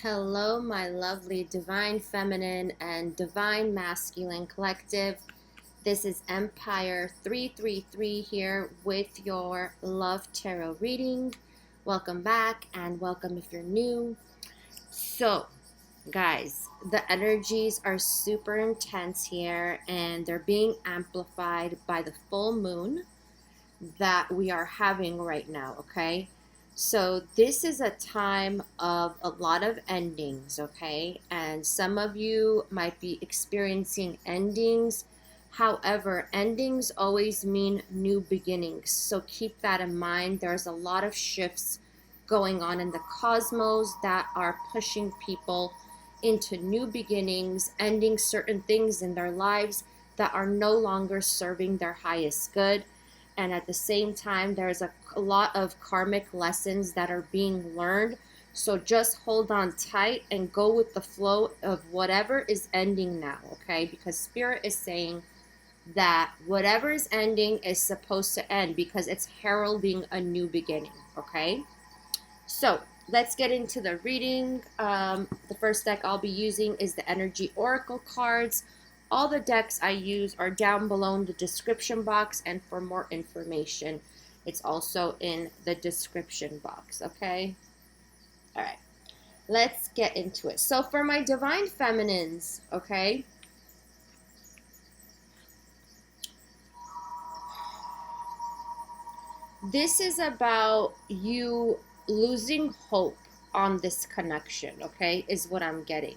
Hello, my lovely divine feminine and divine masculine collective. This is Empire 333 here with your love tarot reading. Welcome back and welcome if you're new. So, guys, the energies are super intense here and they're being amplified by the full moon that we are having right now, okay? So this is a time of a lot of endings, okay? And some of you might be experiencing endings. However, endings always mean new beginnings. So keep that in mind. There's a lot of shifts going on in the cosmos that are pushing people into new beginnings, ending certain things in their lives that are no longer serving their highest good. And at the same time, there's a lot of karmic lessons that are being learned. So just hold on tight and go with the flow of whatever is ending now, okay? Because Spirit is saying that whatever is ending is supposed to end because it's heralding a new beginning, okay? So let's get into the reading. The first deck I'll be using is the Energy Oracle cards. All the decks I use are down below in the description box, and for more information, it's also in the description box, okay? All right, let's get into it. So for my divine feminines, okay, this is about you losing hope on this connection, okay, is what I'm getting.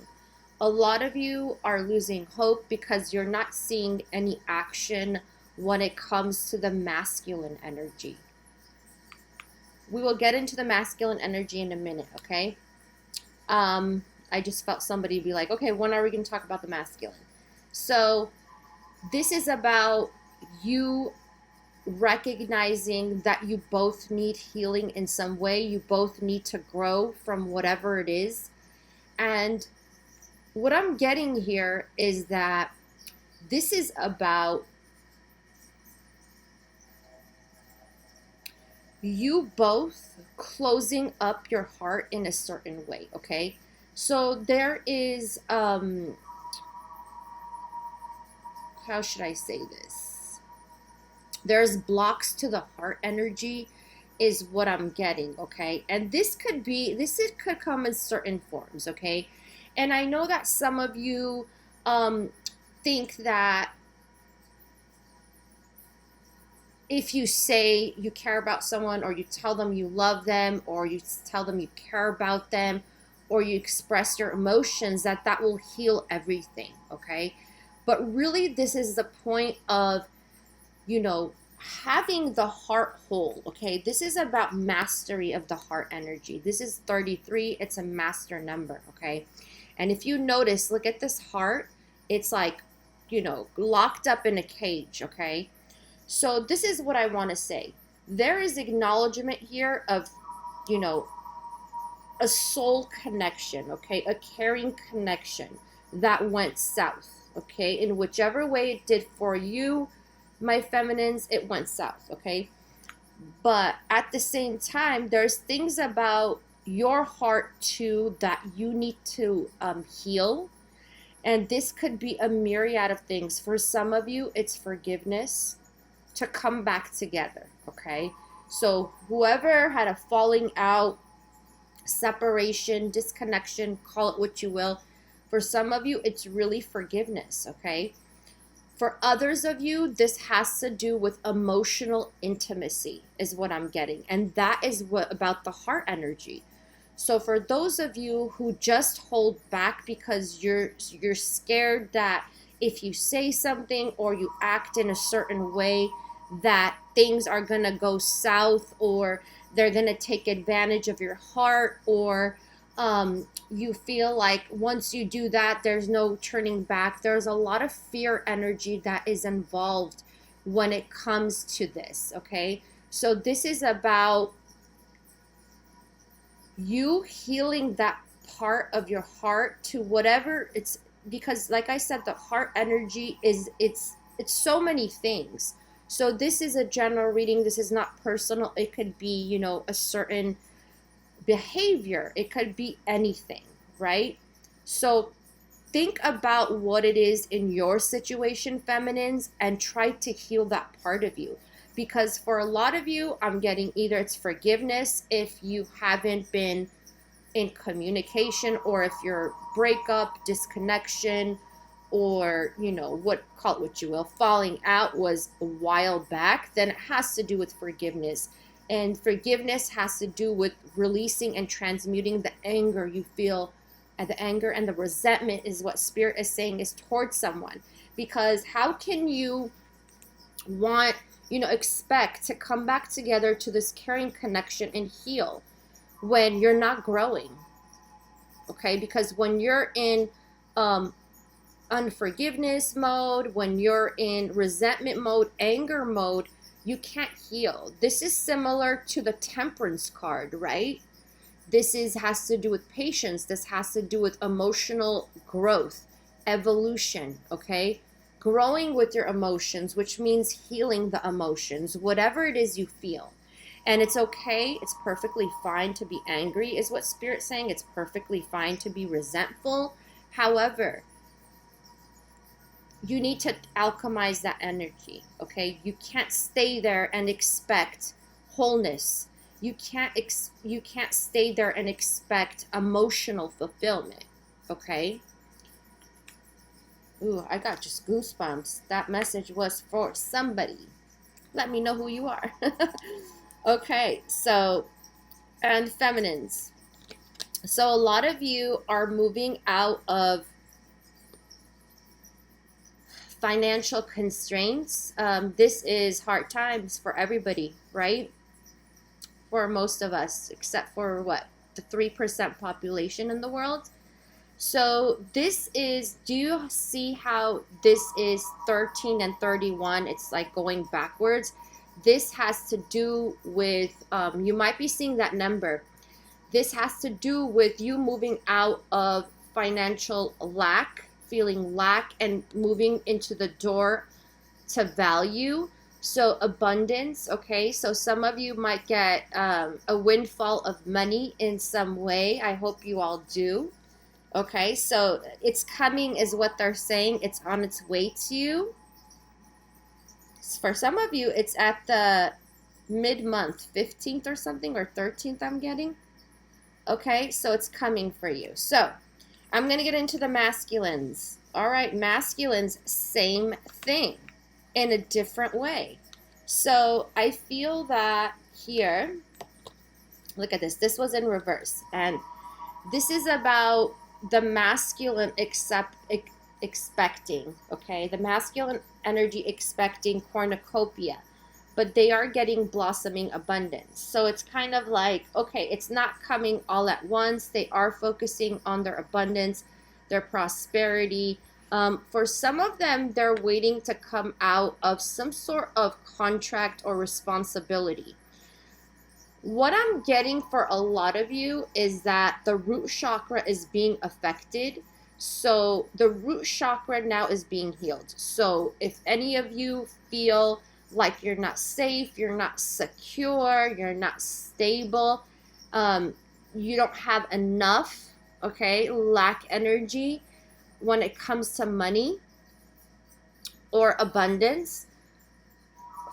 A lot of you are losing hope because you're not seeing any action when it comes to the masculine energy. We will get into the masculine energy in a minute, okay? I just felt somebody be like, okay, when are we going to talk about the masculine? So this is about you recognizing that you both need healing in some way. You both need to grow from whatever it is. And what I'm getting here is that this is about you both closing up your heart in a certain way, okay? So there is, how should I say this? There's blocks to the heart energy is what I'm getting, okay? And this could come in certain forms, okay? And I know that some of you think that if you say you care about someone, or you tell them you love them, or you tell them you care about them, or you express your emotions, that will heal everything, okay? But really, this is the point of, having the heart whole, okay? This is about mastery of the heart energy. This is 33. It's a master number, okay? And if you notice, look at this heart. It's like, locked up in a cage, okay? So this is what I want to say. There is acknowledgement here of, a soul connection, okay? A caring connection that went south, okay? In whichever way it did for you, my feminines, it went south, okay? But at the same time, there's things about your heart too that you need to heal. And this could be a myriad of things. For some of you, it's forgiveness to come back together, okay? So whoever had a falling out, separation, disconnection, call it what you will, for some of you, it's really forgiveness, okay? For others of you, this has to do with emotional intimacy is what I'm getting. And that is what about the heart energy. So for those of you who just hold back because you're scared that if you say something or you act in a certain way that things are going to go south, or they're going to take advantage of your heart, or you feel like once you do that, there's no turning back. There's a lot of fear energy that is involved when it comes to this, okay? So this is about you healing that part of your heart to whatever it's, because like I said, the heart energy is, it's so many things. So this is a general reading. This is not personal. It could be, a certain behavior. It could be anything, right? So think about what it is in your situation, feminines, and try to heal that part of you. Because for a lot of you, I'm getting either it's forgiveness if you haven't been in communication, or if your breakup, disconnection, or call it what you will, falling out was a while back, then it has to do with forgiveness. And forgiveness has to do with releasing and transmuting the anger you feel. And the anger and the resentment is what spirit is saying is towards someone. Because how can you want, expect to come back together to this caring connection and heal when you're not growing? Okay, because when you're in unforgiveness mode, when you're in resentment mode, anger mode, you can't heal. This is similar to the Temperance card, right? This has to do with patience. This has to do with emotional growth, evolution, okay? Growing with your emotions, which means healing the emotions, whatever it is you feel. And it's okay, it's perfectly fine to be angry, is what Spirit's saying. It's perfectly fine to be resentful. However, you need to alchemize that energy, okay? You can't stay there and expect wholeness. You can't stay there and expect emotional fulfillment, okay? Ooh, I got just goosebumps. That message was for somebody. Let me know who you are. Okay, so, and feminines. So a lot of you are moving out of financial constraints. This is hard times for everybody, right? For most of us, except for what? The 3% population in the world. So this is, do you see how this is 13 and 31? It's like going backwards. This has to do with, you might be seeing that number. This has to do with you moving out of financial lack, feeling lack, and moving into the door to value. So abundance, okay? So some of you might get a windfall of money in some way. I hope you all do. Okay, so it's coming is what they're saying. It's on its way to you. For some of you, it's at the mid-month, 15th or something, or 13th I'm getting. Okay, so it's coming for you. So I'm going to get into the masculines. All right, masculines, same thing in a different way. So I feel that here, look at this. This was in reverse. And this is about the masculine expecting, okay? The masculine energy expecting cornucopia, but they are getting blossoming abundance. So it's kind of like, okay, it's not coming all at once. They are focusing on their abundance, their prosperity. For some of them, they're waiting to come out of some sort of contract or responsibility. What I'm getting for a lot of you is that the root chakra is being affected. So the root chakra now is being healed. So if any of you feel like you're not safe, you're not secure, you're not stable, you don't have enough, okay, lack energy when it comes to money or abundance,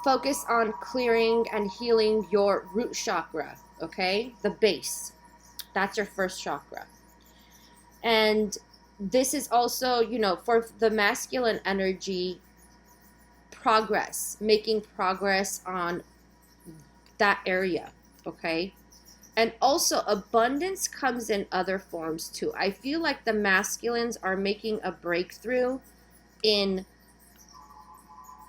focus on clearing and healing your root chakra, okay? The base. That's your first chakra. And this is also, for the masculine energy, progress, making progress on that area, okay? And also abundance comes in other forms too. I feel like the masculines are making a breakthrough in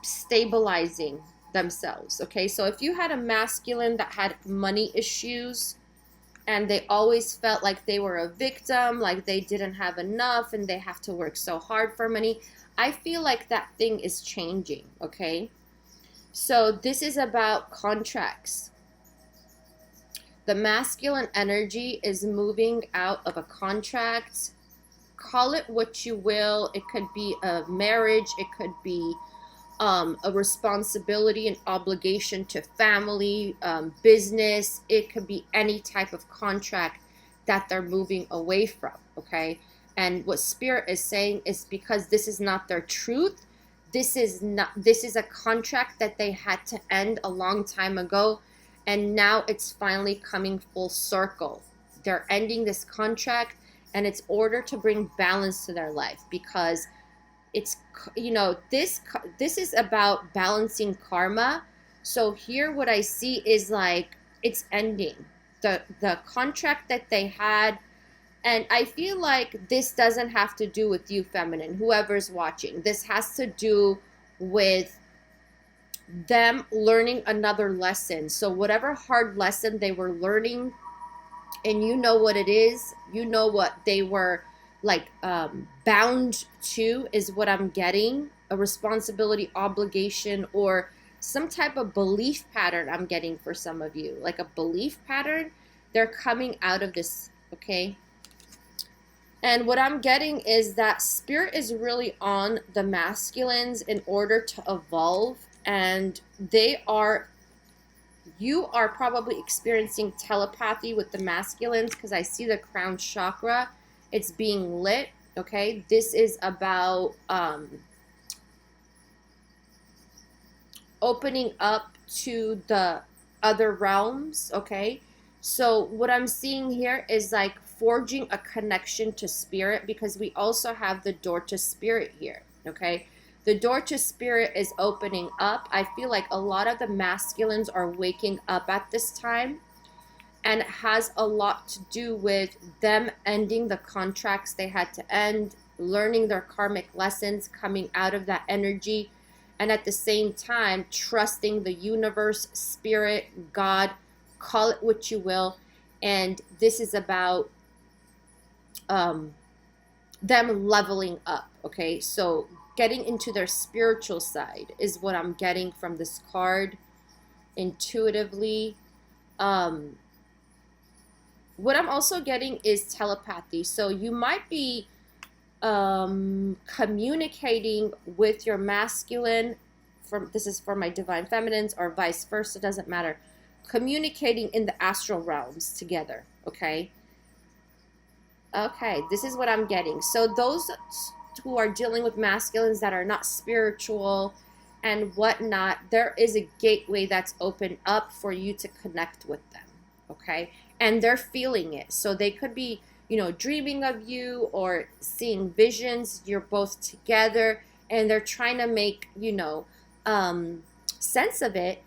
stabilizing themselves, okay? So if you had a masculine that had money issues and they always felt like they were a victim, like they didn't have enough and they have to work so hard for money, I feel like that thing is changing, okay? So this is about contracts. The masculine energy is moving out of a contract. Call it what you will. It could be a marriage. It could be a responsibility and obligation to family, business. It could be any type of contract that they're moving away from, okay? And what Spirit is saying is because this is not their truth, this is a contract that they had to end a long time ago, and now it's finally coming full circle. They're ending this contract, and it's order to bring balance to their life, because it's, you know, this is about balancing karma. So here what I see is like it's ending the contract that they had. And I feel like this doesn't have to do with you, feminine, whoever's watching. This has to do with them learning another lesson. So whatever hard lesson they were learning, and you know what it is, you know what they were like bound to, is what I'm getting. A responsibility, obligation, or some type of belief pattern I'm getting for some of you. Like a belief pattern. They're coming out of this, okay? And what I'm getting is that Spirit is really on the masculines in order to evolve. And you are probably experiencing telepathy with the masculines, because I see the crown chakra. It's being lit, okay? This is about opening up to the other realms, okay? So what I'm seeing here is like forging a connection to Spirit, because we also have the door to Spirit here, okay? The door to Spirit is opening up. I feel like a lot of the masculines are waking up at this time, and it has a lot to do with them ending the contracts they had to end, learning their karmic lessons, coming out of that energy, and at the same time trusting the universe, Spirit, God, call it what you will. And this is about them leveling up, okay? So getting into their spiritual side is what I'm getting from this card intuitively. What I'm also getting is telepathy. So you might be communicating with your masculine, this is for my divine feminines, or vice versa, doesn't matter. Communicating in the astral realms together, okay? Okay, this is what I'm getting. So those who are dealing with masculines that are not spiritual and whatnot, there is a gateway that's opened up for you to connect with them, okay? And they're feeling it. So they could be, you know, dreaming of you or seeing visions. You're both together, and they're trying to make, you know, sense of it.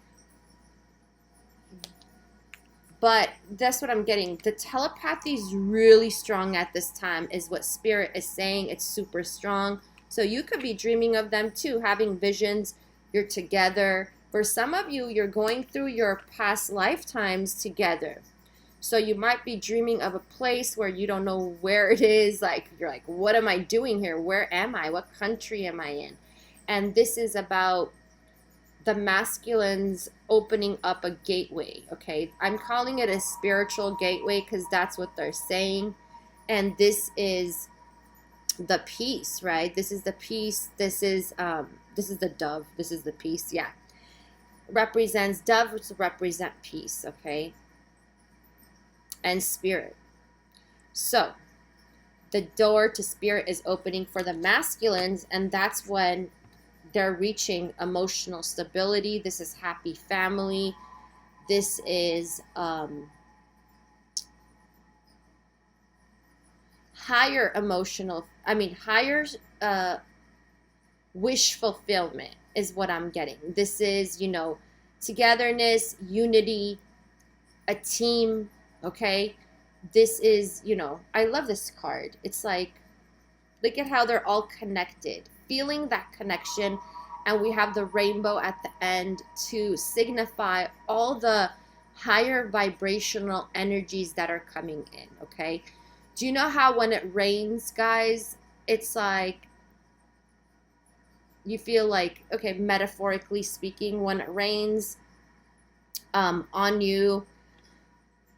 But that's what I'm getting. The telepathy is really strong at this time, is what Spirit is saying. It's super strong. So you could be dreaming of them too, having visions. You're together. For some of you, you're going through your past lifetimes together. So you might be dreaming of a place where you don't know where it is. Like, you're like, what am I doing here? Where am I? What country am I in? And this is about the masculines opening up a gateway, okay? I'm calling it a spiritual gateway because that's what they're saying. And this is the peace, right? This is the peace. This is the dove. This is the peace, yeah. Represents dove to represent peace, okay? And Spirit. So the door to Spirit is opening for the masculines, and that's when they're reaching emotional stability. This is happy family. This is higher wish fulfillment is what I'm getting. This is, you know, togetherness, unity, a team, okay? This is, you know, I love this card. It's like, look at how they're all connected. Feeling that connection, and we have the rainbow at the end to signify all the higher vibrational energies that are coming in, okay? Do you know how when it rains, guys, it's like you feel like, okay, metaphorically speaking, when it rains on you,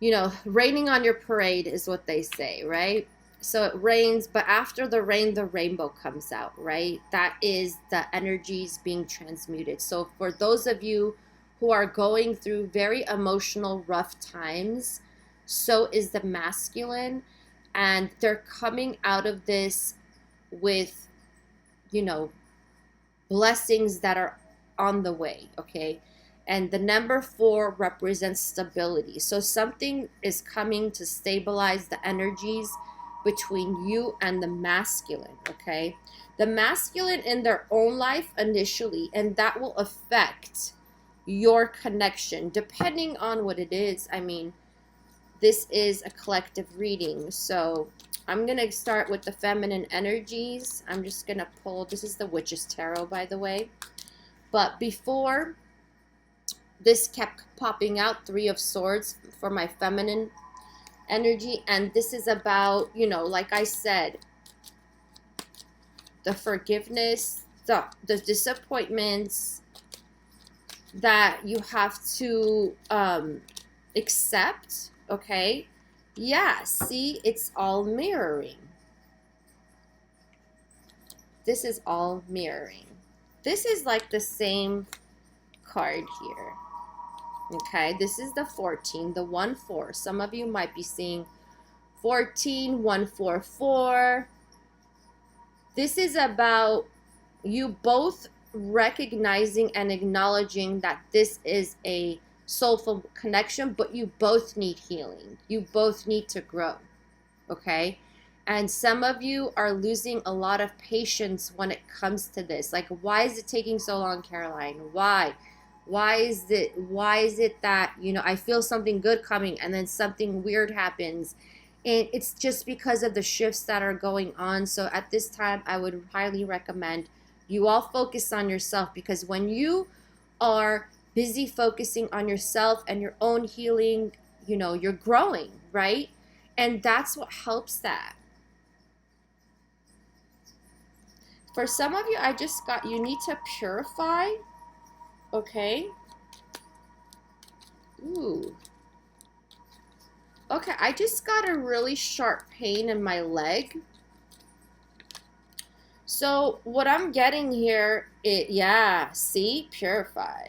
you know, raining on your parade is what they say, right? So it rains, but after the rain, the rainbow comes out, right? That is the energies being transmuted. So for those of you who are going through very emotional, rough times, So is the masculine. And they're coming out of this with, you know, blessings that are on the way, okay? And the number 4 represents stability. So something is coming to stabilize the energies between you and the masculine, okay? The masculine in their own life initially, and that will affect your connection depending on what it is. I mean, this is a collective reading, so I'm going to start with the feminine energies. I'm just going to pull, this is the Witch's Tarot, by the way. But before, this kept popping out, 3 of Swords for my feminine energy. And this is about, you know, like I said, the forgiveness, the disappointments that you have to accept, okay? Yeah, see, it's all mirroring. This is all mirroring. This is like the same card here. Okay, this is the 14, the 1-4. Some of you might be seeing 14, 1-4-4. This is about you both recognizing and acknowledging that this is a soulful connection, but you both need healing. You both need to grow, okay? And some of you are losing a lot of patience when it comes to this. Like, why is it taking so long, Caroline? Why? Why is it that, you know, I feel something good coming and then something weird happens? And it's just because of the shifts that are going on. So at this time, I would highly recommend you all focus on yourself, because when you are busy focusing on yourself and your own healing, you know, you're growing, right? And that's what helps that. For some of you, I just got, you need to purify, okay? Ooh. Okay, I just got a really sharp pain in my leg. So what I'm getting here, yeah, see, purify.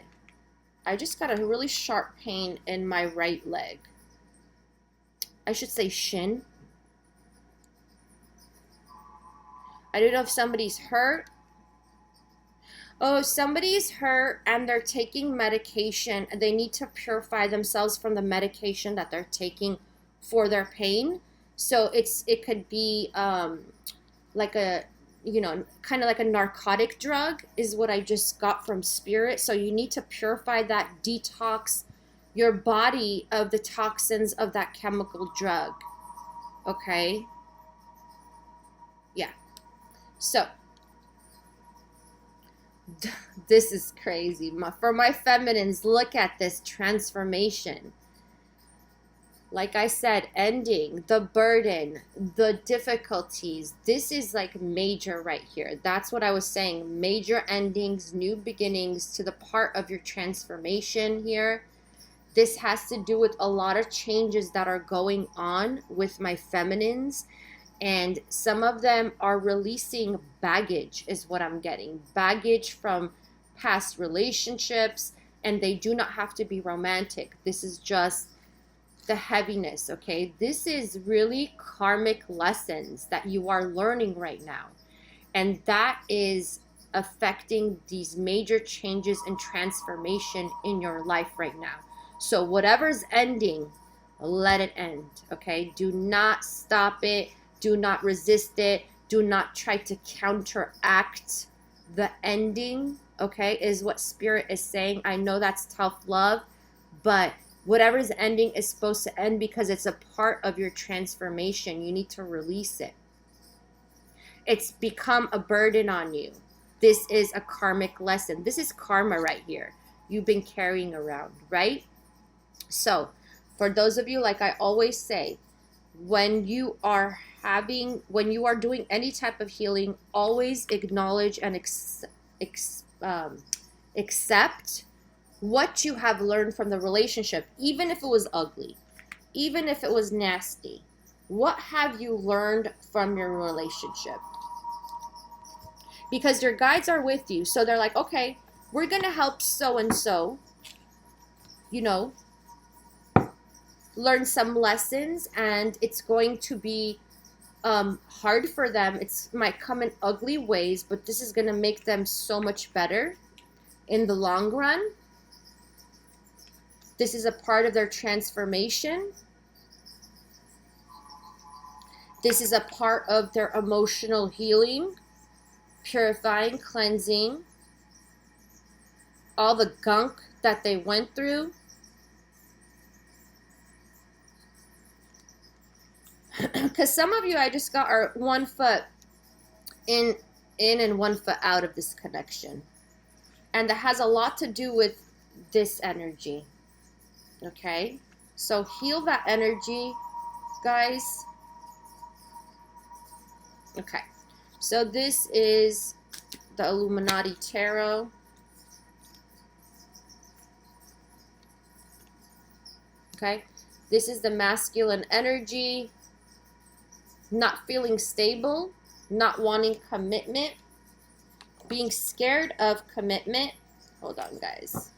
I just got a really sharp pain in my right leg. I should say shin. I don't know if somebody's hurt. Oh, somebody's hurt and they're taking medication and they need to purify themselves from the medication that they're taking for their pain. So it could be like a, you know, kind of like a narcotic drug is what I just got from Spirit. So you need to purify that, detox your body of the toxins of that chemical drug. Okay? Yeah. So this is crazy. For my feminines, look at this transformation. Like I said, ending, the burden, the difficulties. This is like major right here. That's what I was saying. Major endings, new beginnings to the part of your transformation here. This has to do with a lot of changes that are going on with my feminines. And some of them are releasing baggage is what I'm getting. Baggage from past relationships. And they do not have to be romantic. This is just the heaviness, okay? This is really karmic lessons that you are learning right now. And that is affecting these major changes and transformation in your life right now. So whatever's ending, let it end, okay? Do not stop it. Do not resist it. Do not try to counteract the ending, okay, is what Spirit is saying. I know that's tough love, but whatever's ending is supposed to end because it's a part of your transformation. You need to release it. It's become a burden on you. This is a karmic lesson. This is karma right here. You've been carrying around, right? So for those of you, like I always say, when you are doing any type of healing, always acknowledge and accept what you have learned from the relationship, even if it was ugly, even if it was nasty. What have you learned from your relationship? Because your guides are with you. So they're like, okay, we're going to help so-and-so, you know, learn some lessons, and it's going to be hard for them. It might come in ugly ways, but this is going to make them so much better in the long run. This is a part of their transformation. This is a part of their emotional healing, purifying, cleansing, all the gunk that they went through. Because some of you, I just got, are 1 foot in and 1 foot out of this connection. And that has a lot to do with this energy. Okay? So heal that energy, guys. Okay. So this is the Illuminati Tarot. Okay? This is the masculine energy. Not feeling stable, not wanting commitment, being scared of commitment. Hold on, guys.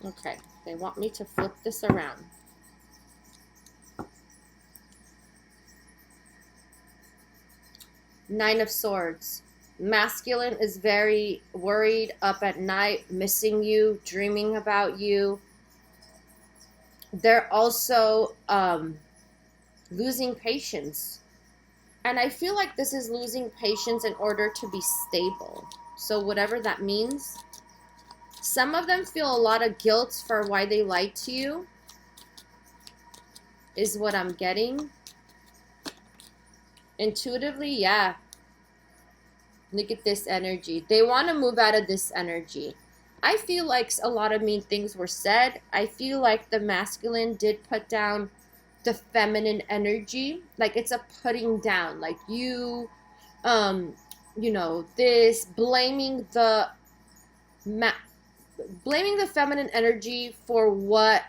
Okay, they want me to flip this around. Nine of Swords. Masculine is very worried, up at night, missing you, dreaming about you. They're also losing patience. And I feel like this is losing patience in order to be stable. So whatever that means. Some of them feel a lot of guilt for why they lied to you, is what I'm getting. Intuitively, yeah. Look at this energy. They want to move out of this energy. I feel like a lot of mean things were said. I feel like the masculine did put down the feminine energy. Like it's a putting down. Like you know, this blaming the feminine energy for what,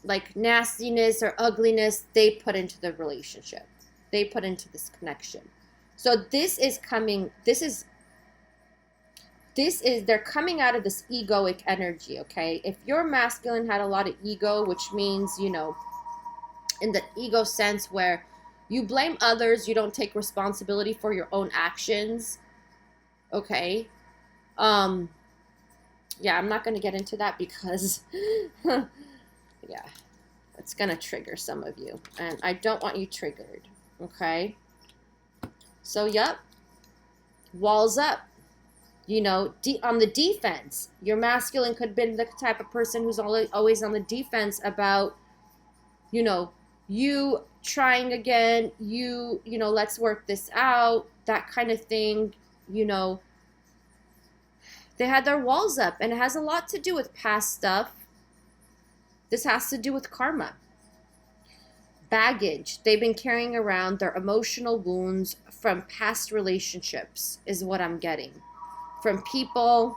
like, nastiness or ugliness they put into the relationship. They put into this connection. So this is coming, they're coming out of this egoic energy, okay? If your masculine had a lot of ego, which means, you know, in the ego sense where you blame others, you don't take responsibility for your own actions, okay? Yeah, I'm not going to get into that because, yeah, it's going to trigger some of you. And I don't want you triggered, okay? So, yep, walls up. You know, on the defense. Your masculine could have been the type of person who's always on the defense about, you know, you trying again, you know, let's work this out, that kind of thing, you know. They had their walls up, and it has a lot to do with past stuff. This has to do with karma. Baggage. They've been carrying around their emotional wounds from past relationships is what I'm getting. From people.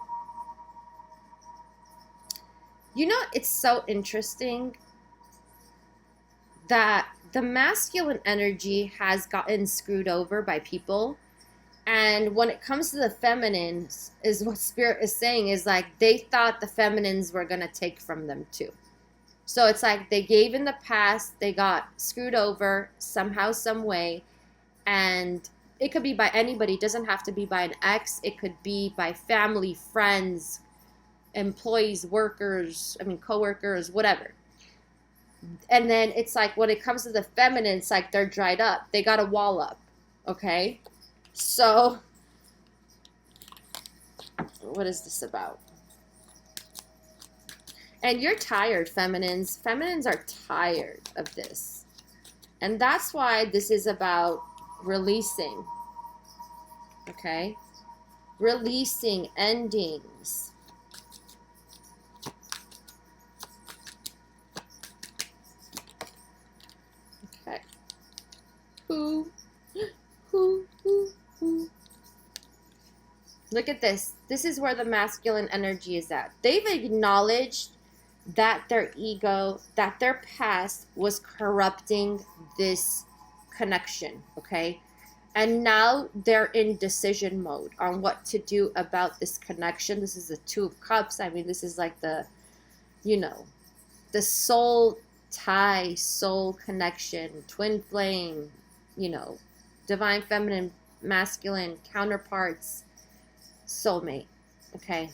You know, it's so interesting that the masculine energy has gotten screwed over by people. And when it comes to the feminines, is what Spirit is saying, is like they thought the feminines were going to take from them too. So it's like they gave in the past, they got screwed over somehow, some way. And it could be by anybody. It doesn't have to be by an ex. It could be by family, friends, employees, workers, coworkers, whatever. And then it's like when it comes to the feminine, it's like they're dried up. They got a wall up, okay? So, what is this about? And you're tired, feminines. Feminines are tired of this. And that's why this is about releasing, okay? Releasing endings. Okay. Who? Look at this. This is where the masculine energy is at. They've acknowledged that their ego, that their past was corrupting this connection, okay? And now they're in decision mode on what to do about this connection. This is the Two of Cups. I mean, this is like the, you know, the soul tie, soul connection, twin flame, you know, divine feminine, masculine, counterparts, soulmate. Okay.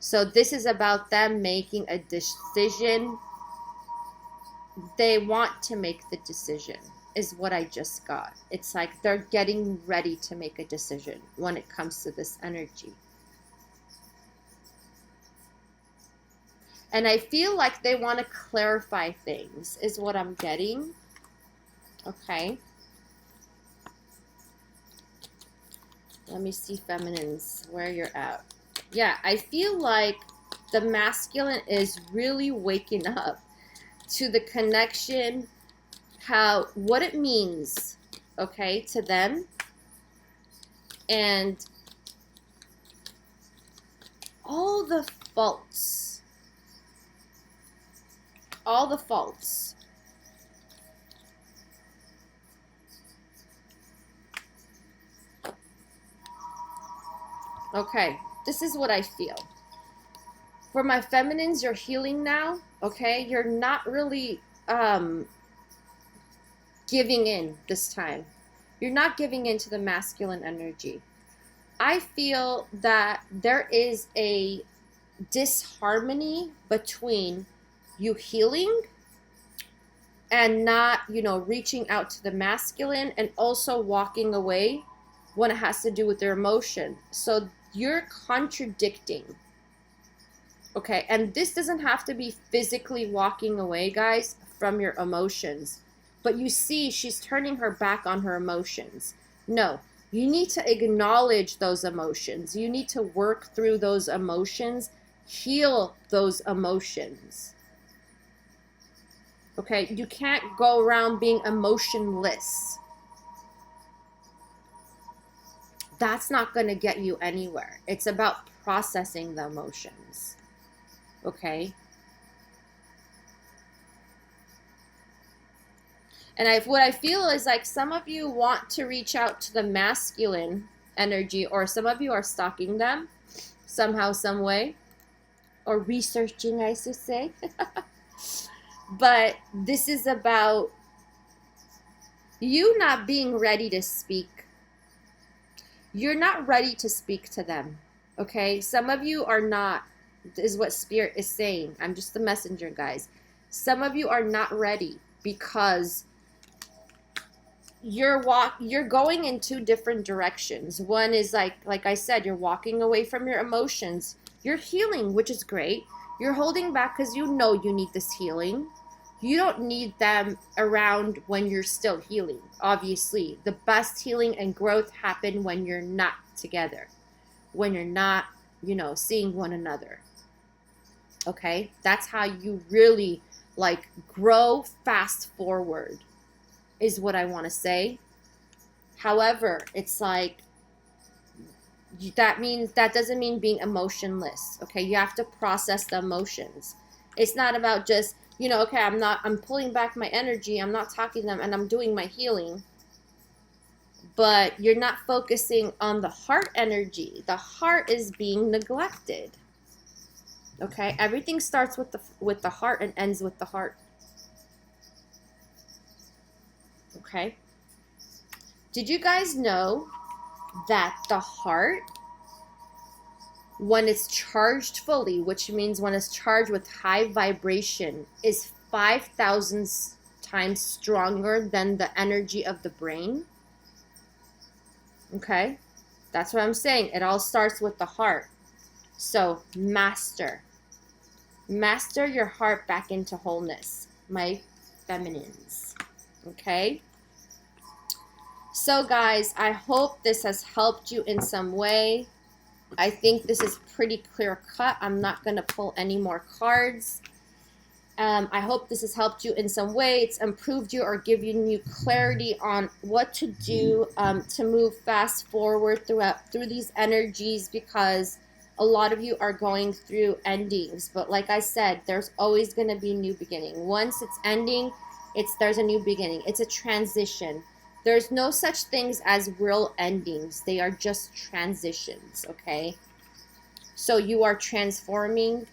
So this is about them making a decision. They want to make the decision, is what I just got. It's like they're getting ready to make a decision when it comes to this energy. And I feel like they want to clarify things, is what I'm getting. Okay. Let me see, feminines, where you're at. Yeah, I feel like the masculine is really waking up to the connection, what it means, okay, to them. And all the faults. All the faults. Okay, this is what I feel. For my feminines, you're healing now, okay? You're not really giving in this time. You're not giving in to the masculine energy. I feel that there is a disharmony between you healing and not, you know, reaching out to the masculine, and also walking away when it has to do with their emotion. So you're contradicting. Okay, and this doesn't have to be physically walking away, guys, from your emotions. But you see, she's turning her back on her emotions. No, you need to acknowledge those emotions. You need to work through those emotions, heal those emotions. Okay, you can't go around being emotionless. That's not going to get you anywhere. It's about processing the emotions. Okay? And what I feel is like some of you want to reach out to the masculine energy, or some of you are stalking them somehow, some way, or researching, I should say. But this is about you not being ready to speak. You're not ready to speak to them, okay? Some of you are not, is what Spirit is saying. I'm just the messenger, guys. Some of you are not ready because you're going in two different directions. One is like I said, you're walking away from your emotions. You're healing, which is great. You're holding back because you know you need this healing. You don't need them around when you're still healing. Obviously, the best healing and growth happen when you're not together, when you're not, you know, seeing one another. Okay? That's how you really like grow fast forward, is what I want to say. However, it's like that doesn't mean being emotionless. Okay? You have to process the emotions. It's not about just, you know, okay, I'm pulling back my energy, I'm not talking to them, and I'm doing my healing. But you're not focusing on the heart energy. The heart is being neglected. Okay? Everything starts with the heart and ends with the heart. Okay? Did you guys know that the heart, when it's charged fully, which means when it's charged with high vibration, is 5,000 times stronger than the energy of the brain? Okay? That's what I'm saying. It all starts with the heart. So, master your heart back into wholeness, my feminines. Okay? So, guys, I hope this has helped you in some way. I think this is pretty clear cut. I'm not going to pull any more cards. I hope this has helped you in some way. It's improved you or given you clarity on what to do to move fast forward through these energies, because a lot of you are going through endings. But like I said, there's always going to be a new beginning. Once it's ending, there's a new beginning. It's a transition. There's no such things as real endings. They are just transitions, okay? So you are transforming.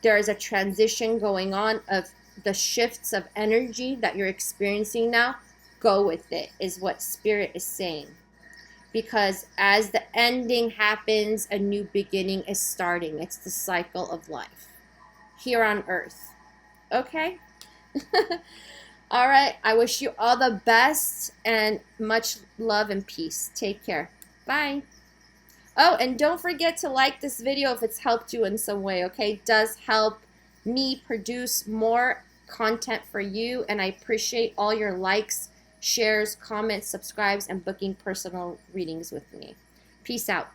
There is a transition going on of the shifts of energy that you're experiencing now. Go with it, is what Spirit is saying. Because as the ending happens, a new beginning is starting. It's the cycle of life here on earth. Okay? All right. I wish you all the best and much love and peace. Take care. Bye. Oh, and don't forget to like this video if it's helped you in some way, okay? It does help me produce more content for you, and I appreciate all your likes, shares, comments, subscribes, and booking personal readings with me. Peace out.